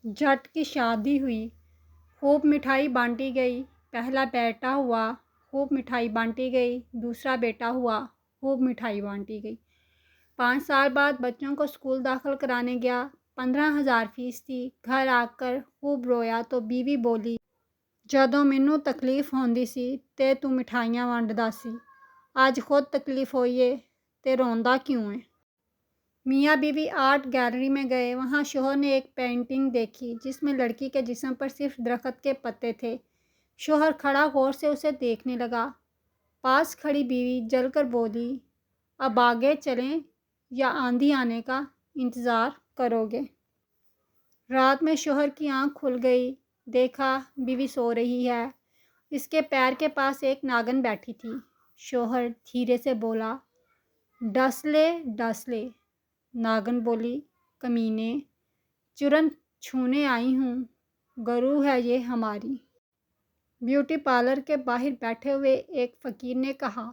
جٹ کی شادی ہوئی، خوب مٹھائی بانٹی گئی۔ پہلا بیٹا ہوا، خوب مٹھائی بانٹی گئی۔ دوسرا بیٹا ہوا، خوب مٹھائی بانٹی گئی۔ 5 سال بعد بچوں کو اسکول داخل کرانے گیا، 15,000 فیس تھی۔ گھر آ کر خوب رویا تو بیوی بولی، جدوں مینوں تکلیف ہوندی سی تے تو مٹھائیاں ونڈدا سی، اج خود تکلیف ہوئی ہے تے روندا کیوں ہے؟ میاں بیوی آرٹ گیلری میں گئے، وہاں شوہر نے ایک پینٹنگ دیکھی جس میں لڑکی کے جسم پر صرف درخت کے پتے تھے۔ شوہر کھڑا غور سے اسے دیکھنے لگا۔ پاس کھڑی بیوی جل کر بولی، اب آگے چلیں یا آندھی آنے کا انتظار کرو گے؟ رات میں شوہر کی آنکھ کھل گئی، دیکھا بیوی سو رہی ہے، اس کے پیر کے پاس ایک ناگن بیٹھی تھی۔ شوہر دھیرے سے بولا، ڈس لے ڈس لے۔ ناگن بولی، کمینے، چرن چھونے آئی ہوں، گرو ہے یہ ہماری۔ بیوٹی پارلر کے باہر بیٹھے ہوئے ایک فقیر نے کہا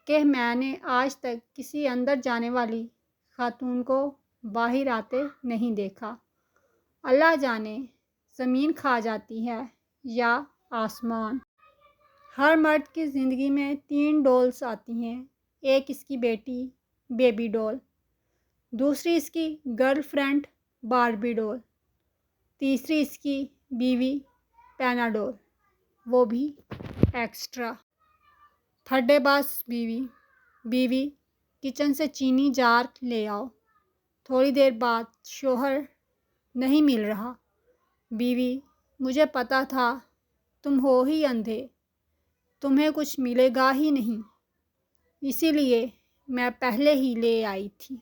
کہ میں نے آج تک کسی اندر جانے والی خاتون کو باہر آتے نہیں دیکھا۔ اللہ جانے زمین کھا جاتی ہے یا آسمان۔ ہر مرد کی زندگی میں 3 ڈولز آتی ہیں، ایک اس کی بیٹی بیبی ڈول، دوسری اس کی گرل فرینڈ باربی ڈول، تیسری اس کی بیوی پینا ڈول، وہ بھی ایکسٹرا۔ تھڈے باز بیوی، بیوی کچن سے چینی جار لے آؤ۔ تھوڑی دیر بعد شوہر، نہیں مل رہا۔ بیوی، مجھے پتا تھا تم ہو ہی اندھے، تمہیں کچھ ملے گا ہی نہیں، اسی لیے میں پہلے ہی لے آئی تھی۔